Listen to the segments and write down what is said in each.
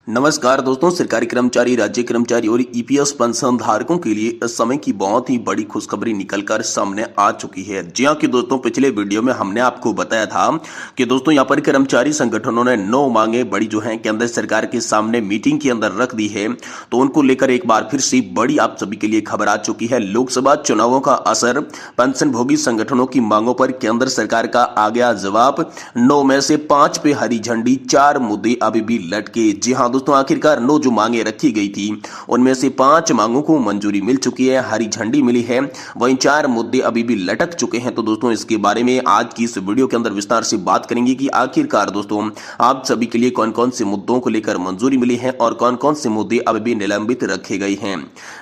नमस्कार दोस्तों, सरकारी कर्मचारी, राज्य कर्मचारी और ईपीएस पेंशन धारकों के लिए इस समय की बहुत ही बड़ी खुशखबरी निकलकर सामने आ चुकी है। जी हाँ कि दोस्तों, पिछले वीडियो में हमने आपको बताया था कि दोस्तों यहाँ पर कर्मचारी संगठनों ने 9 मांगे बड़ी जो हैं केंद्र सरकार के सामने मीटिंग के अंदर रख दी है। तो उनको लेकर एक बार फिर से बड़ी आप सभी के लिए खबर आ चुकी है। लोकसभा चुनावों का असर, पेंशन भोगी संगठनों की मांगों पर केंद्र सरकार का आ गया जवाब। 9 में से 5 पे हरी झंडी, 4 मुद्दे अभी भी लटके। जी हाँ दोस्तों, आखिरकार 9 जो मांगे रखी गई थी उनमें से 5 मांगों को मंजूरी मिल चुकी है, हरी झंडी मिली है, वहीं 4 मुद्दे अभी भी लटक चुके हैं। तो दोस्तों इसके बारे में आज की इस वीडियो के अंदर विस्तार से बात करेंगे कि आखिरकार दोस्तों आप सभी के लिए कौन कौन से मुद्दों को लेकर मंजूरी मिली है और कौन कौन से मुद्दे अभी भी निलंबित रखे गए हैं।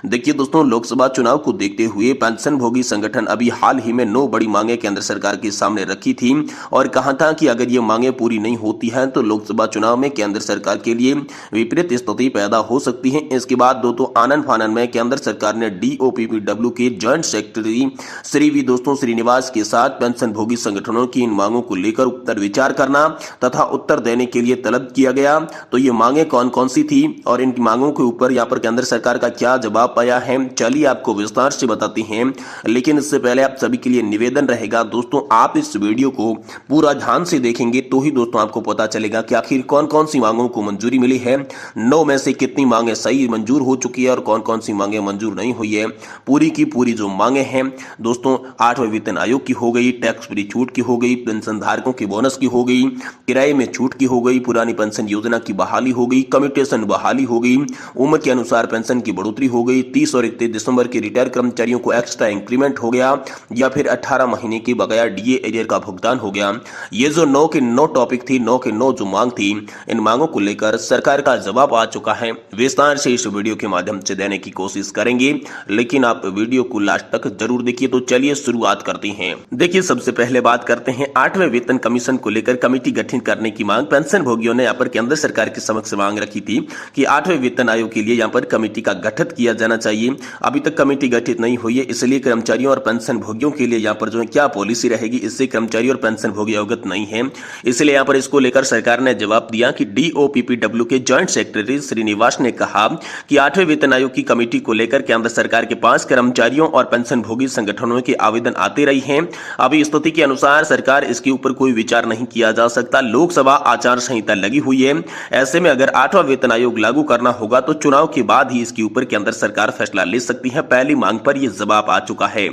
देखिए दोस्तों, लोकसभा चुनाव को देखते हुए पेंशन भोगी संगठन अभी हाल ही में 9 बड़ी मांगे केंद्र सरकार के सामने रखी थी और कहा था कि अगर ये मांगे पूरी नहीं होती है तो लोकसभा चुनाव में केंद्र सरकार के लिए विपरीत स्थिति पैदा हो सकती है। इसके बाद दोस्तों आनन फानन में केंद्र सरकार ने डीओपीपीडब्ल्यू के जॉइंट सेक्रेटरी दोस्तों श्रीनिवास के साथ पेंशन भोगी संगठनों की इन मांगों को लेकर उत्तर विचार करना तथा उत्तर देने के लिए तलब किया गया। तो ये मांगे कौन कौन सी थी और इन मांगों के ऊपर यहाँ पर केंद्र सरकार का क्या जवाब आया है, चलिए आपको विस्तार से बताते हैं। लेकिन इससे पहले आप सभी के लिए निवेदन रहेगा दोस्तों, आप इस वीडियो को पूरा ध्यान से देखेंगे तो ही दोस्तों आपको पता चलेगा कि आखिर कौन कौन सी मांगों को मंजूरी मिली है, 9 में से कितनी मांगे सही मंजूर हो चुकी है और कौन कौन सी मांगे मंजूर नहीं हुई है। पूरी की पूरी जो मांगे हैं दोस्तों, 8वें वेतन आयोग की हो गई, टैक्स फ्री छूट की हो गई, पेंशन धारकों की बोनस की हो गई, किराए में छूट की हो गई, पुरानी पेंशन योजना की बहाली हो गई, कम्यूटेशन बहाली हो गई, उम्र के अनुसार पेंशन की बढ़ोतरी हो गई, 30 और 31 दिसंबर के रिटायर कर्मचारियों को एक्स्ट्रा इंक्रीमेंट हो गया या फिर 18 महीने के बकाया डीए एरियर का भुगतान हो गया। ये जो 9 के 9 टॉपिक थी, 9 के 9 जो मांग थी, इन मांगों को लेकर सरकार का जवाब आ चुका है। विस्तार से इस वीडियो के माध्यम से देने की कोशिश करेंगे, लेकिन आप वीडियो को लास्ट तक जरूर देखिए। तो चलिए शुरुआत करते हैं। देखिए सबसे पहले बात करते हैं 8वें वेतन कमीशन को लेकर कमेटी गठित करने की मांग। पेंशन भोगियों ने यहाँ पर केंद्र सरकार के समक्ष मांग रखी थी कि 8वें वेतन आयोग के लिए यहाँ पर कमेटी का गठित किया जाना चाहिए। अभी तक कमेटी गठित नहीं हुई है, इसलिए कर्मचारियों और पेंशन भोगियों के लिए यहाँ पर जो है क्या पॉलिसी रहेगी, इससे कर्मचारी और पेंशन भोगी अवगत नहीं है। इसलिए यहाँ पर इसको लेकर सरकार ने जवाब दिया कि डीओपीपीडब्ल्यू के जॉइंट सेक्रेटरी श्रीनिवास ने कहा कि 8वें वेतन आयोग की कमेटी को लेकर केंद्र सरकार के पास कर्मचारियों और पेंशन भोगी संगठनों के आवेदन आते रही हैं। अभी स्थिति के अनुसार सरकार इसके ऊपर कोई विचार नहीं किया जा सकता। लोकसभा आचार संहिता लगी हुई है, ऐसे में अगर 8वां वेतन आयोग लागू करना होगा तो चुनाव के बाद ही इसके ऊपर केंद्र सरकार फैसला ले सकती है। पहली मांग पर यह जवाब आ चुका है।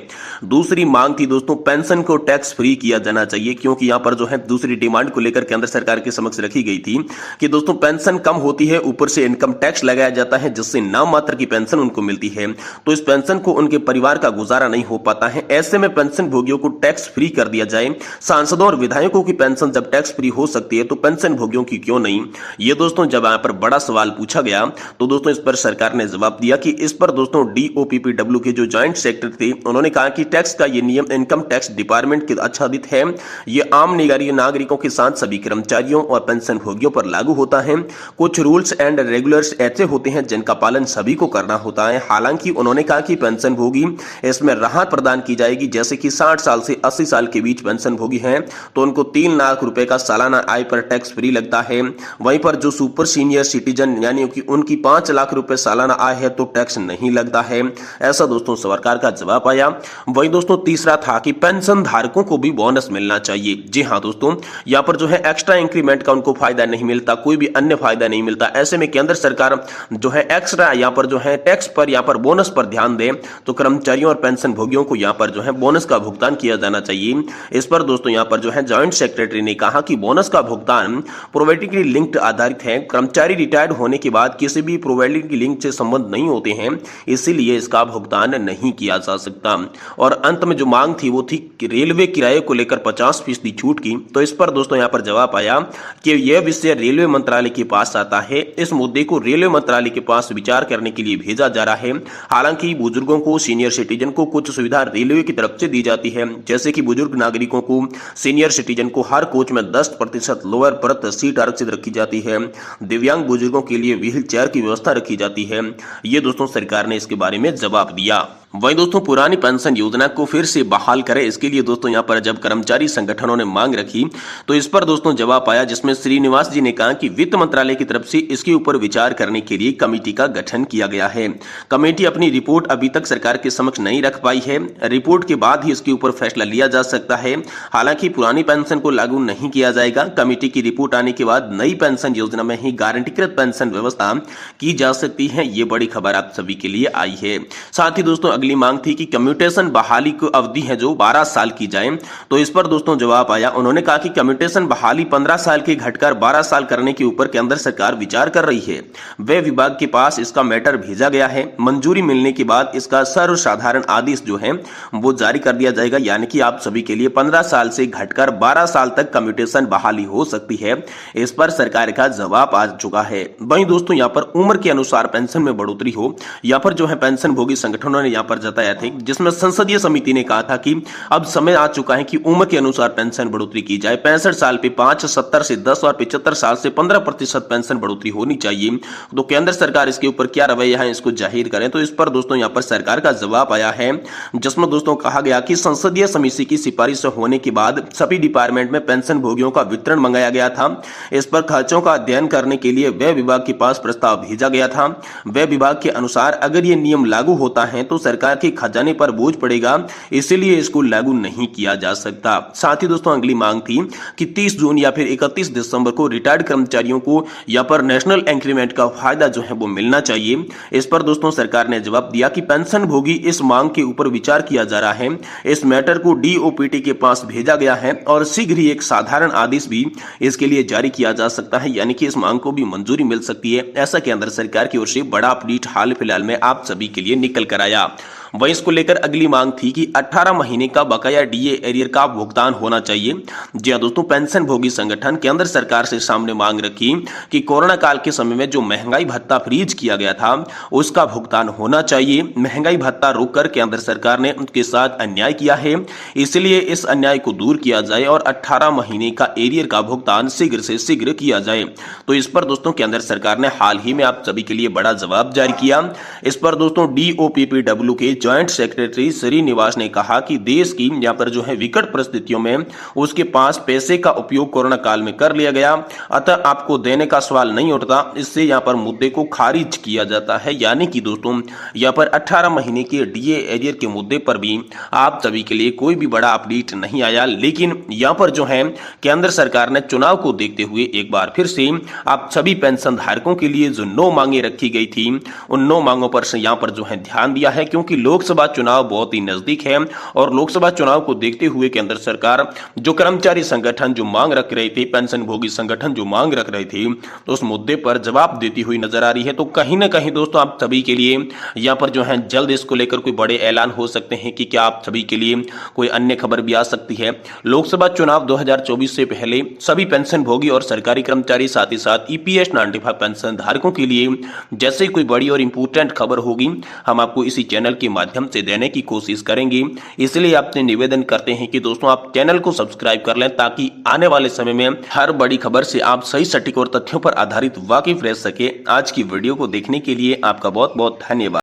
दूसरी मांग थी दोस्तों, पेंशन को टैक्स फ्री किया जाना चाहिए, क्योंकि यहां पर जो है दूसरी डिमांड को लेकर केंद्र सरकार के समक्ष रखी गई थी कि दोस्तों पेंशन कम होती है, ऊपर से इनकम टैक्स लगाया जाता है, जिससे नाम मात्र की पेंशन उनको मिलती है। तो इस पेंशन को उनके परिवार का गुजारा नहीं हो पाता है। ऐसे में पेंशन भोगियों को टैक्स फ्री कर दिया जाए। सांसदों और विधायकों की पेंशन जब टैक्स फ्री हो सकती है तो पेंशन भोगियों की क्यों नहीं। ये दोस्तों जब यहाँ पर बड़ा सवाल पूछा गया तो दोस्तों इस पर सरकार ने जवाब दिया कि इस पर दोस्तों डीओपीपीडब्ल्यू के जो जॉइंट सेक्रेटरी थे उन्होंने कहा कि टैक्स का ये नियम इनकम टैक्स डिपार्टमेंट के आच्छादित है। ये आम नागरिकों के साथ सभी कर्मचारियों और पेंशन भोगियों पर लागू होता है। कुछ रूल्स एंड रेगुलर्स ऐसे होते हैं जिनका पालन सभी को करना होता है। हालांकि उन्होंने कहा कि पेंशन भोगी इसमें राहत प्रदान की जाएगी, जैसे कि 60 साल से 80 साल के बीच पेंशन भोगी हैं तो उनको 3 लाख रुपए का सालाना आय पर टैक्स फ्री लगता है। वहीं पर जो सुपर सीनियर सिटीजन यानी कि उनकी 5 लाख रुपए सालाना आय है तो टैक्स नहीं लगता है। ऐसा दोस्तों सरकार का जवाब आया। वहीं दोस्तों तीसरा था कि पेंशन धारकों को भी बोनस मिलना चाहिए। जी हाँ दोस्तों, यहाँ पर जो है एक्स्ट्रा इंक्रीमेंट का उनको फायदा नहीं मिलता, कोई भी अन्य फायदा नहीं मिलता। ऐसे में केंद्र सरकार जो है एक्स्ट्रा यहाँ पर जो है टैक्स पर यहाँ पर बोनस पर ध्यान दे तो कर्मचारियों और पेंशन भोगियों को यहाँ पर जो है बोनस का भुगतान किया जाना चाहिए। इस पर दोस्तों यहाँ पर जो है जॉइंट सेक्रेटरी ने कहा कि बोनस का भुगतान प्रोविडेंट लिंक्ड आधारित है। कर्मचारी रिटायर्ड होने के बाद किसी भी प्रोविडेंट लिंक से संबंध नहीं होते हैं, इसीलिए इसका भुगतान नहीं किया जा सकता। और अंत में जो मांग थी वो थी कि रेलवे किराए को लेकर 50% छूट की। तो इस पर दोस्तों यहाँ पर जवाब आया कि यह विषय रेलवे मंत्रालय के पास आता है। इस मुद्दे को रेलवे मंत्रालय के पास विचार करने के लिए भेजा जा रहा है। हालांकि बुजुर्गों को, सीनियर सिटीजन को कुछ सुविधा रेलवे की तरफ से दी जाती है, जैसे कि बुजुर्ग नागरिकों को, सीनियर सिटीजन को हर कोच में 10% लोअर बर्थ सीट आरक्षित रखी जाती है। दिव्यांग बुजुर्गों के लिए व्हील चेयर की व्यवस्था रखी जाती है। ये दोस्तों सरकार ने इसके बारे में जवाब दिया। वहीं दोस्तों पुरानी पेंशन योजना को फिर से बहाल करें, इसके लिए दोस्तों यहाँ पर जब कर्मचारी संगठनों ने मांग रखी तो इस पर दोस्तों जवाब आया, जिसमें श्रीनिवास जी ने कहा कि वित्त मंत्रालय की तरफ से इसके ऊपर विचार करने के लिए कमेटी का गठन किया गया है। कमेटी अपनी रिपोर्ट अभी तक सरकार के समक्ष नहीं रख पाई है, रिपोर्ट के बाद ही इसके ऊपर फैसला लिया जा सकता है। हालांकि पुरानी पेंशन को लागू नहीं किया जाएगा, कमेटी की रिपोर्ट आने के बाद नई पेंशन योजना में ही गारंटीकृत पेंशन व्यवस्था की जा सकती है। ये बड़ी खबर आप सभी के लिए आई है। साथ ही दोस्तों अगली मांग थी कि कम्यूटेशन बहाली की अवधि है जो 12 साल की जाए, तो इस पर दोस्तों जवाब आया। उन्होंने कहा कि कम्यूटेशन बहाली 15 साल के घटकर 12 साल करने के ऊपर केंद्र सरकार विचार कर रही है। वे विभाग के पास इसका मैटर भेजा गया है, मंजूरी मिलने के बाद इसका सर्वसाधारण आदेश जो है वो जारी कर दिया जाएगा, यानी कि आप सभी के लिए 15 साल से घटकर 12 साल तक कम्यूटेशन बहाली हो सकती है। इस पर सरकार का जवाब आ चुका है। वहीं दोस्तों यहाँ पर उम्र के अनुसार पेंशन में बढ़ोतरी हो, यहाँ पर जो है पेंशन भोगी संगठनों ने यहाँ पर जताया था, जिसमें संसदीय समिति ने कहा था कि अब समय आ चुका है कि उम्र के अनुसार पेंशन बढ़ोतरी की जाए। 65 साल पे 5, 70 से 10 और 75 साल से 15% पेंशन बढ़ोतरी होनी चाहिए। तो केंद्र सरकार इसके ऊपर क्या रवैया है इसको जाहिर करें। तो इस पर दोस्तों यहाँ पर सरकार का जवाब आया है, जिसमें दोस्तों कहा गया कि संसदीय समिति की सिफारिश होने के बाद सभी डिपार्टमेंट में पेंशन भोगियों का वितरण मंगाया गया था। इस पर खर्चों का अध्ययन करने के लिए व्यय विभाग के पास प्रस्ताव भेजा गया था। व्यय विभाग के अनुसार अगर ये नियम लागू होता है तो सरकार के खजाने पर बोझ पड़ेगा, इसलिए इसको लागू नहीं किया जा सकता। साथ ही दोस्तों अगली मांग थी कि 30 जून या फिर 31 दिसंबर को रिटायर्ड कर्मचारियों को या पर नेशनल इंक्रीमेंट का फायदा जो है वो मिलना चाहिए। इस पर दोस्तों सरकार ने जवाब दिया कि पेंशन भोगी इस मांग के ऊपर विचार किया जा रहा है। इस मैटर को डीओपीटी के पास भेजा गया है और शीघ्र ही एक साधारण आदेश भी इसके लिए जारी किया जा सकता है, यानी कि इस मांग को भी मंजूरी मिल सकती है। ऐसा केंद्र सरकार की ओर से बड़ा अपडेट हाल फिलहाल में आप सभी के लिए निकल कर आया। वहीं इसको लेकर अगली मांग थी कि 18 महीने का बकाया डीए एरियर का भुगतान होना चाहिए। जी हां दोस्तों, पेंशन भोगी संगठन केंद्र सरकार से सामने मांग रखी कि कोरोना काल के समय में जो महंगाई भत्ता फ्रीज किया गया था उसका भुगतान होना चाहिए। महंगाई भत्ता रोककर केंद्र सरकार ने उनके साथ अन्याय किया है, इसलिए इस अन्याय को दूर किया जाए और 18 महीने का एरियर का भुगतान शीघ्र से शीघ्र किया जाए। तो इस पर दोस्तों केंद्र सरकार ने हाल ही में आप सभी के लिए बड़ा जवाब जारी किया। इस पर दोस्तों डीओपीपीडब्ल्यू के ज्वाइंट सेक्रेटरी श्रीनिवास ने कहा कि देश की यहाँ पर जो है विकट परिस्थितियों में उसके पास पैसे का उपयोग कोरोना काल में कर लिया गया, अतः आपको देने का सवाल नहीं उठता। इससे यहाँ पर मुद्दे को खारिज किया जाता है, यानी कि दोस्तों यहाँ पर 18 महीने के डीए एरियर के मुद्दे पर भी आप सभी के लिए कोई भी बड़ा अपडेट नहीं आया। लेकिन यहाँ पर जो है केंद्र सरकार ने चुनाव को देखते हुए एक बार फिर से आप सभी पेंशन धारकों के लिए जो 9 मांगे रखी गई थी उन 9 मांगों पर यहाँ पर जो है ध्यान दिया है, क्योंकि लोकसभा चुनाव बहुत ही नजदीक है और लोकसभा चुनाव को देखते हुए केंद्र सरकार जो कर्मचारी संगठन जो मांग रख रहे थे, पेंशन भोगी संगठन जो मांग रख रहे थे, तो उस मुद्दे पर जवाब देती हुई नजर आ रही है। तो कहीं ना कहीं दोस्तों आप सभी के लिए यहाँ पर जो है जल्द इसको लेकर कोई बड़े ऐलान हो सकते हैं कि क्या आप सभी के लिए कोई अन्य खबर भी आ सकती है। लोकसभा चुनाव 2024 से पहले सभी पेंशन भोगी और सरकारी कर्मचारी साथ ही साथ ईपीएस 95 पेंशन धारकों के लिए जैसे कोई बड़ी और इंपोर्टेंट खबर होगी हम आपको इसी चैनल के माध्यम से देने की कोशिश करेंगे। इसलिए आपसे निवेदन करते हैं कि दोस्तों आप चैनल को सब्सक्राइब कर लें, ताकि आने वाले समय में हर बड़ी खबर से आप सही सटीक और तथ्यों पर आधारित वाकिफ रह सके। आज की वीडियो को देखने के लिए आपका बहुत बहुत धन्यवाद।